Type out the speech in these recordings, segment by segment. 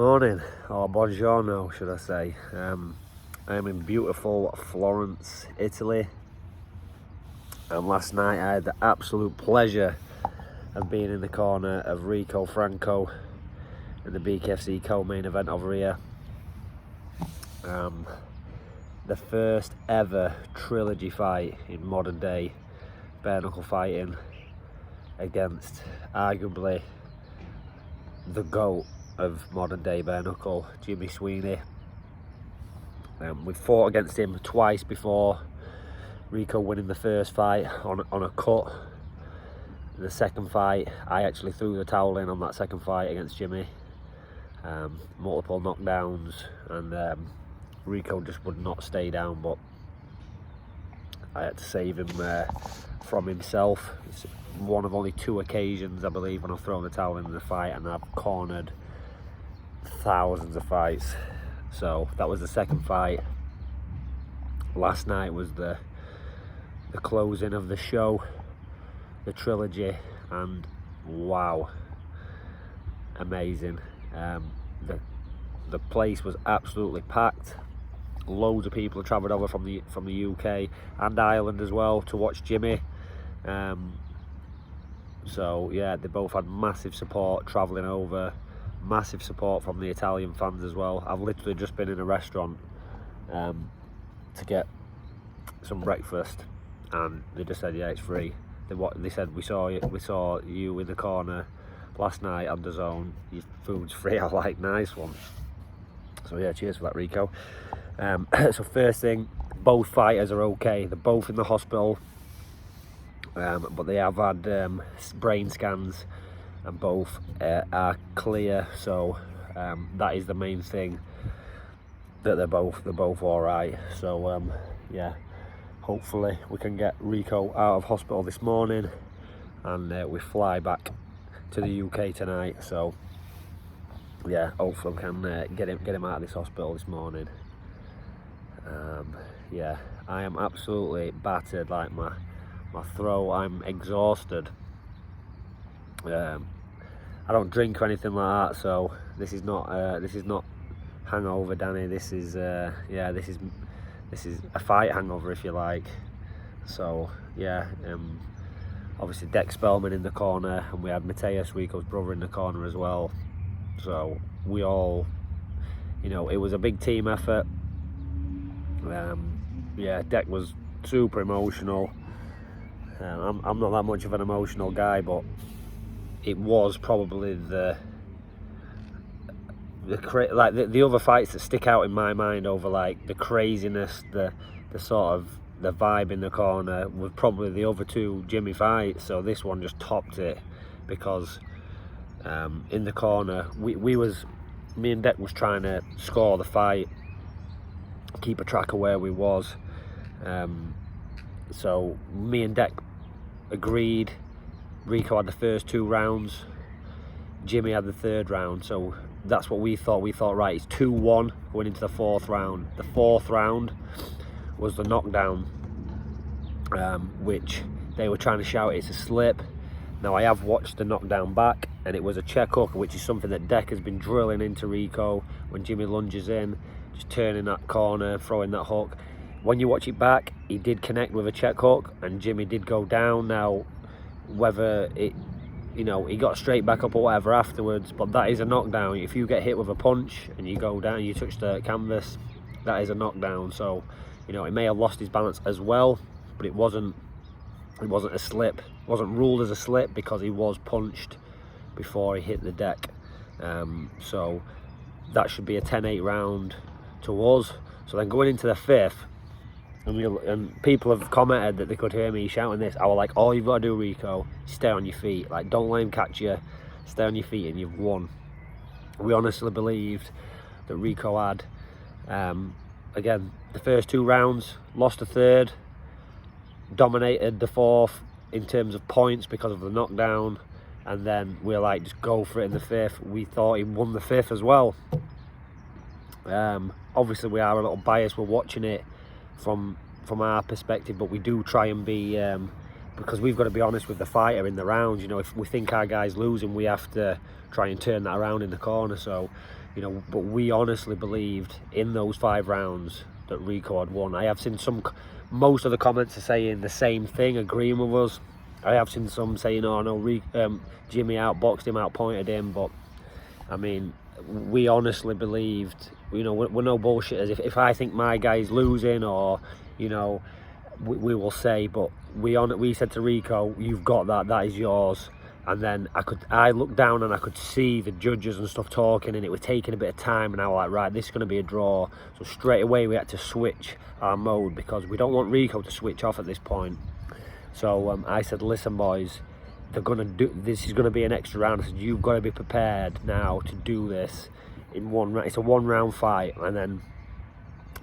Morning, or buongiorno should I say. I am in beautiful Florence, Italy, and last night I had the absolute pleasure of being in the corner of Rico Franco in the BKFC co-main event over here. The first ever trilogy fight in modern day bare knuckle fighting against arguably the GOAT of modern day bare knuckle, Jimmy Sweeney. We fought against him twice before, Rico winning the first fight on a cut. The second fight, I actually threw the towel in on that second fight against Jimmy. Multiple knockdowns, and Rico just would not stay down, but I had to save him from himself. It's one of only 2 occasions, I believe, when I've thrown the towel in the fight, and I've cornered thousands of fights. So that was the second fight. Last night was the closing of the show, the trilogy, and wow, amazing. The place was absolutely packed. Loads of people travelled over from the UK and Ireland as well to watch Jimmy. So yeah, they both had massive support travelling over. Massive support from the Italian fans as well. I've literally just been in a restaurant to get some breakfast, and they just said, yeah, it's free. They said, we saw you in the corner last night on the zone. Your food's free. I like, nice one. So yeah, cheers for that, Rico. So first thing, both fighters are okay. They're both in the hospital, but they have had brain scans, and both are clear. So that is the main thing, that they're both all right. So yeah, hopefully we can get Rico out of hospital this morning, and we fly back to the UK tonight. So yeah, hopefully we can get him out of this hospital this morning. Yeah, I am absolutely battered, like my throat. I'm exhausted. I don't drink or anything like that, so this is not hangover, Danny. This is yeah, this is a fight hangover, if you like. So yeah, obviously Dex Spellman in the corner, and we had Mateus, Rico's brother, in the corner as well. So we all, it was a big team effort. Yeah, Deck was super emotional. I'm not that much of an emotional guy, but it was probably the other fights that stick out in my mind over like the craziness, the sort of the vibe in the corner, was probably the other 2 Jimmy fights. So this one just topped it, because in the corner me and Deck was trying to score the fight, keep a track of where we was. So me and Deck agreed. Rico had the first 2 rounds, Jimmy had the 3rd round. So that's what we thought. We thought, right, it's 2-1 going into the 4th round. The 4th round was the knockdown, which they were trying to shout it's a slip. Now I have watched the knockdown back, and it was a check hook, which is something that Deck has been drilling into Rico when Jimmy lunges in, just turning that corner, throwing that hook. When you watch it back, he did connect with a check hook, and Jimmy did go down. Now, whether it, he got straight back up or whatever afterwards, but that is a knockdown. If you get hit with a punch and you go down, you touch the canvas, that is a knockdown. So, he may have lost his balance as well, but it wasn't a slip. It wasn't ruled as a slip because he was punched before he hit the deck. So that should be a 10-8 round to us. So then going into the 5th, and people have commented that they could hear me shouting this. I was like, all you've got to do, Rico, stay on your feet. Like, don't let him catch you. Stay on your feet, and you've won. We honestly believed that Rico had, again, the first 2 rounds, lost the 3rd, dominated the 4th in terms of points because of the knockdown, and then we're like, just go for it in the 5th. We thought he won the 5th as well. Obviously we are a little biased. We're watching it from our perspective, but we do try and be, because we've got to be honest with the fighter in the rounds. If we think our guy's losing, we have to try and turn that around in the corner. So you know, but we honestly believed in those 5 rounds that Rico had won. I have seen most of the comments are saying the same thing, agreeing with us. I have seen some saying, oh no, Jimmy outboxed him, outpointed him, but I mean, we honestly believed, you know, we're no bullshitters. If I think my guy's losing, or, you know, we will say, but we said to Rico, you've got that is yours. And then I looked down and I could see the judges and stuff talking, and it was taking a bit of time, and I was like, right, this is going to be a draw. So straight away we had to switch our mode, because we don't want Rico to switch off at this point. So I said, listen boys, this is going to be an extra round. I said, you've got to be prepared now to do this in one round. It's a 1 round fight. And then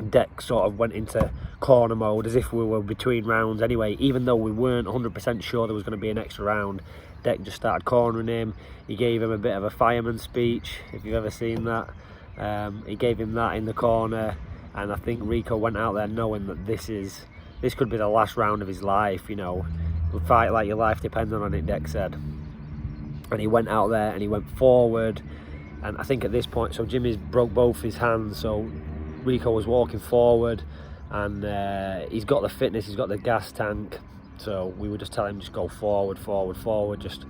Deck sort of went into corner mode as if we were between rounds anyway, even though we weren't 100% sure there was going to be an extra round. Deck just started cornering him. He gave him a bit of a fireman speech, if you've ever seen that. He gave him that in the corner, and I think Rico went out there knowing that this could be the last round of his life, you know. Fight like your life depending on it, Deck said. And he went out there and he went forward, and I think at this point, so Jimmy's broke both his hands, so Rico was walking forward, and he's got the fitness, he's got the gas tank, so we would just tell him, just go forward, just,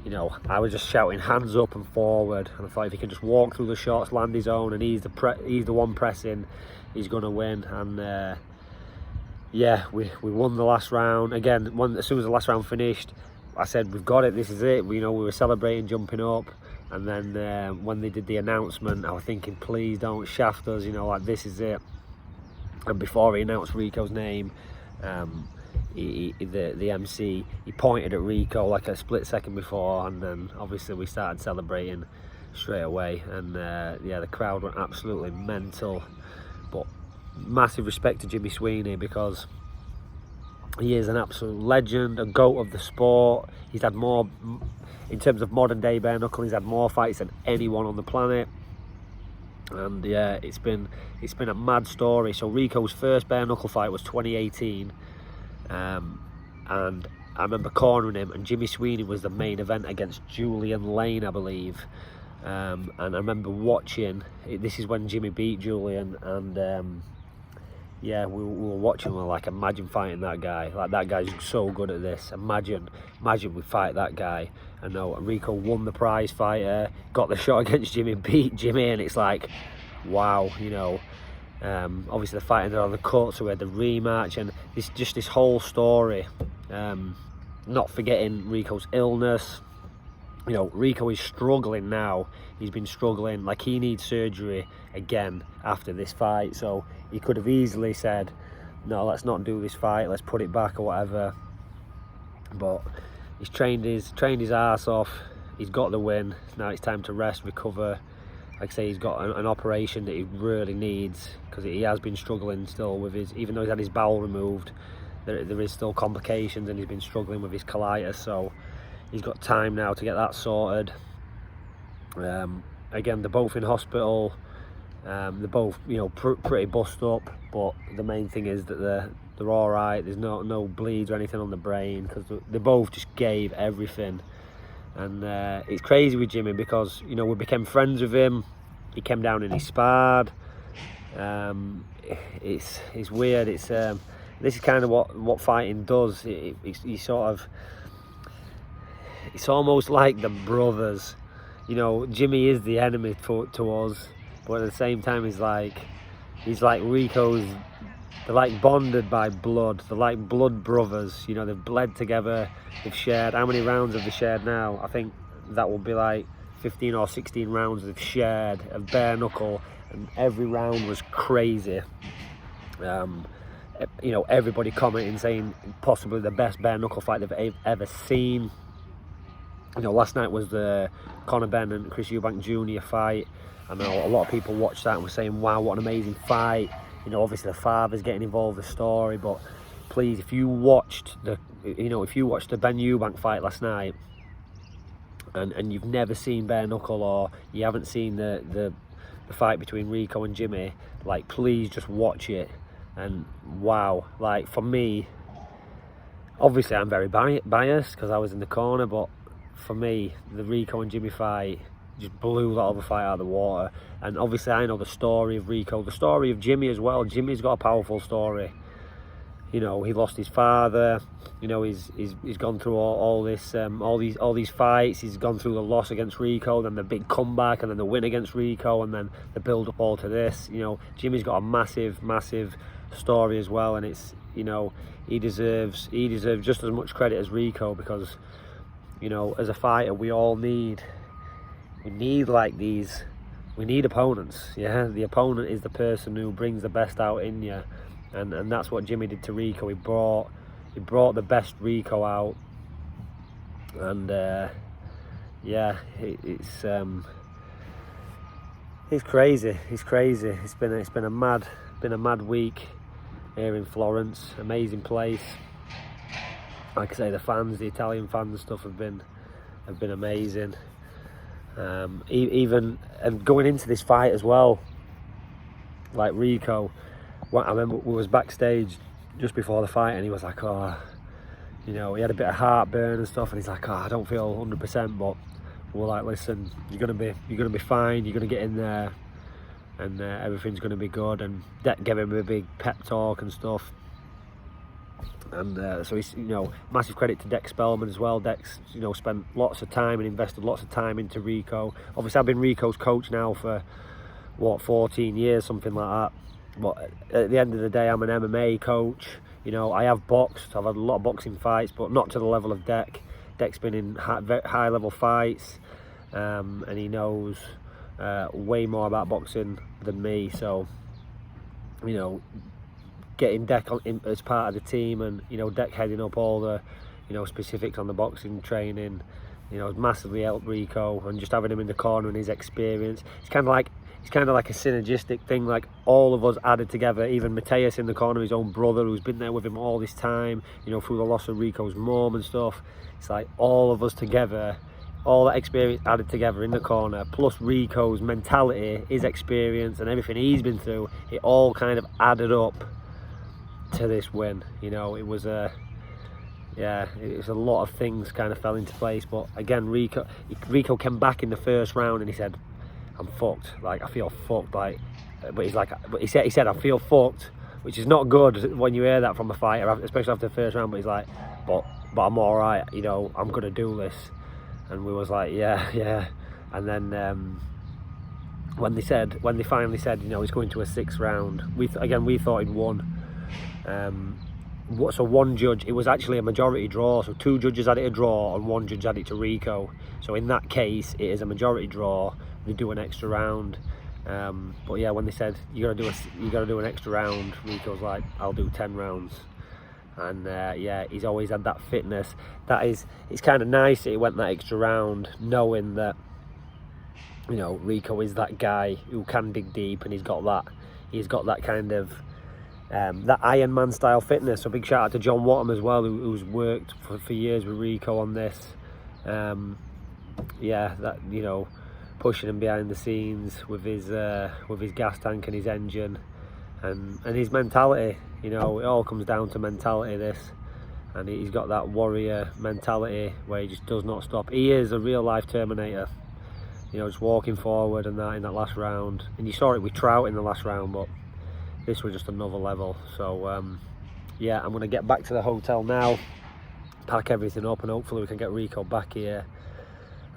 you know, I was just shouting hands up and forward, and I thought if he can just walk through the shots, land his own, and he's the one pressing, he's gonna win. And yeah, we won the last round. Again, as soon as the last round finished, I said, we've got it, this is it. You know, we were celebrating, jumping up, and then when they did the announcement, I was thinking, please don't shaft us, you know, like, this is it. And before he announced Rico's name, the MC, he pointed at Rico like a split second before, and then obviously we started celebrating straight away. And yeah, the crowd went absolutely mental. But massive respect to Jimmy Sweeney, because he is an absolute legend, a GOAT of the sport. He's had more, in terms of modern day bare knuckle, he's had more fights than anyone on the planet. And yeah, it's been a mad story. So Rico's first bare knuckle fight was 2018, and I remember cornering him, and Jimmy Sweeney was the main event against Julian Lane, I believe. And I remember watching, this is when Jimmy beat Julian, and yeah, we were watching, we were like, imagine fighting that guy. Like, that guy's so good at this. Imagine we fight that guy. I know Rico won the prize fighter, got the shot against Jimmy, beat Jimmy, and it's like, wow, you know. Obviously the fighting there on the court, so we had the rematch, and this whole story. Not forgetting Rico's illness. You know, Rico is struggling now. He's been struggling, like, he needs surgery again after this fight. So he could have easily said, no, let's not do this fight, let's put it back or whatever. But he's trained his arse off. He's got the win. Now it's time to rest, recover. Like I say, he's got an operation that he really needs, because he has been struggling still with his, even though he's had his bowel removed, there is still complications, and he's been struggling with his colitis. So he's got time now to get that sorted. Again, they're both in hospital. They're both, you know, pretty bust up, but the main thing is that they're all right. There's no bleeds or anything on the brain, because they both just gave everything. And it's crazy with Jimmy, because, you know, we became friends with him. He came down and he sparred. It's weird. This is kind of what fighting does. He sort of, it's almost like the brothers. You know, Jimmy is the enemy to us, but at the same time, he's like Rico's. They're like bonded by blood. They're like blood brothers. You know, they've bled together. They've shared. How many rounds have they shared now? I think that will be like 15 or 16 rounds they've shared of bare knuckle, and every round was crazy. You know, everybody commenting saying possibly the best bare knuckle fight they've ever seen. You know, last night was the Conor Benn and Chris Eubank Jr. fight. I know a lot of people watched that and were saying, wow, what an amazing fight. You know, obviously the father's getting involved in the story, but please, if you watched the Ben Eubank fight last night, and you've never seen bare knuckle, or you haven't seen the fight between Rico and Jimmy, like, please just watch it. And wow, like, for me, obviously I'm very biased because I was in the corner, but for me, the Rico and Jimmy fight just blew that other fight out of the water. And obviously I know the story of Rico, the story of Jimmy as well. Jimmy's got a powerful story. You know, he lost his father. You know, he's gone through all these fights. He's gone through the loss against Rico, then the big comeback, and then the win against Rico, and then the build up all to this. You know, Jimmy's got a massive story as well, and it's, you know, he deserves just as much credit as Rico, because, you know, as a fighter, we need like these. We need opponents. Yeah, the opponent is the person who brings the best out in you. And that's what Jimmy did to Rico. He brought the best Rico out, and yeah, it's crazy. It's crazy. It's been a mad week here in Florence. Amazing place. Like I say, the Italian fans and stuff have been amazing. Even going into this fight as well, like Rico. I remember we was backstage just before the fight, and he was like, oh, you know, he had a bit of heartburn and stuff, and he's like, oh, I don't feel 100%, but we're like, listen, you're gonna be fine. You're gonna get in there, and everything's gonna be good. And Deck gave him a big pep talk and stuff. And so he's, you know, massive credit to Deck Spellman as well. Deck's, you know, spent lots of time and invested lots of time into Rico. Obviously, I've been Rico's coach now for 14 years, something like that. But at the end of the day, I'm an MMA coach. You know, I have boxed. I've had a lot of boxing fights, but not to the level of Deck. Deck's been in high level fights, and he knows way more about boxing than me. So, you know, getting Deck as part of the team, and, you know, Deck heading up all the, you know, specifics on the boxing training, you know, has massively helped Rico. And just having him in the corner and his experience, it's kind of like a synergistic thing, like all of us added together. Even Mateus in the corner, his own brother, who's been there with him all this time, you know, through the loss of Rico's mum and stuff. It's like all of us together, all that experience added together in the corner, plus Rico's mentality, his experience, and everything he's been through. It all kind of added up to this win. You know, it was a lot of things kind of fell into place. But again, Rico came back in the first round and he said, I'm fucked, like I feel fucked, like, but he said I feel fucked, which is not good when you hear that from a fighter, especially after the first round. But he's like, but I'm all right, you know, I'm gonna do this. And we was like, yeah. And then when they finally said, you know, he's going to a 6th round, we thought he'd won. So one judge, it was actually a majority draw, so 2 judges had it a draw and 1 judge had it to Rico. So in that case, it is a majority draw. They do an extra round, but yeah, when they said you gotta do an extra round, Rico's like, I'll do 10 rounds. And yeah, he's always had that fitness. It's kind of nice that he went that extra round, knowing that, you know, Rico is that guy who can dig deep, and he's got that kind of that Iron Man style fitness. So big shout out to John Wattam as well, who's worked for years with Rico on this. Yeah, that, you know, pushing him behind the scenes with his gas tank and his engine, and his mentality. You know, it all comes down to mentality, this, and he's got that warrior mentality where he just does not stop. He is a real life Terminator, you know, just walking forward and that in that last round. And you saw it with Trout in the last round, but this was just another level. So yeah, I'm gonna get back to the hotel now, pack everything up, and hopefully we can get Rico back here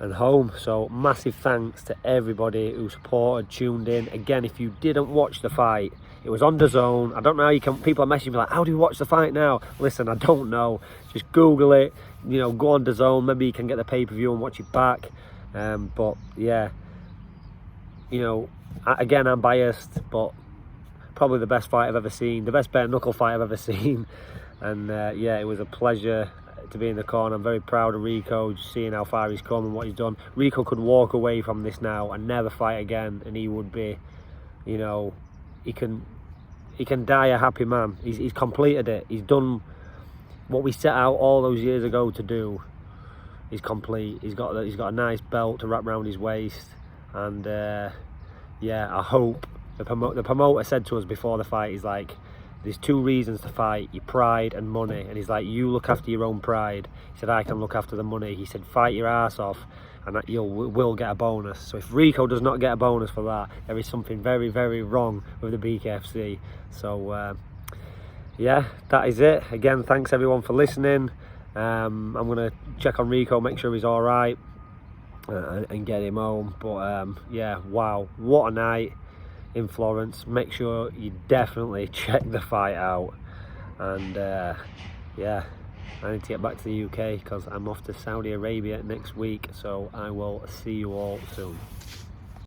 and home. So massive thanks to everybody who supported, tuned in. Again, if you didn't watch the fight, it was on DAZN. I don't know how you can, people are messaging me like, how do you watch the fight now? Listen, I don't know, just Google it, you know, go on DAZN, maybe you can get the pay-per-view and watch it back. But yeah, you know, again, I'm biased, but probably the best fight I've ever seen, the best bare knuckle fight I've ever seen. And yeah, it was a pleasure to be in the corner. I'm very proud of Rico, just seeing how far he's come and what he's done. Rico could walk away from this now and never fight again, and he would be, you know, he can die a happy man. He's completed it. He's done what we set out all those years ago to do. He's complete. He's got a nice belt to wrap around his waist, and yeah, I hope the promoter said to us before the fight, he's like, there's 2 reasons to fight, your pride and money. And he's like, you look after your own pride. He said, I can look after the money. He said, fight your ass off. and that you will get a bonus. So if Rico does not get a bonus for that, there is something very, very wrong with the BKFC. So yeah, that is it. Again, thanks everyone for listening. I'm gonna check on Rico, make sure he's all right, and get him home. But yeah, wow, what a night in Florence. Make sure you definitely check the fight out. And yeah, I need to get back to the UK because I'm off to Saudi Arabia next week. So I will see you all soon.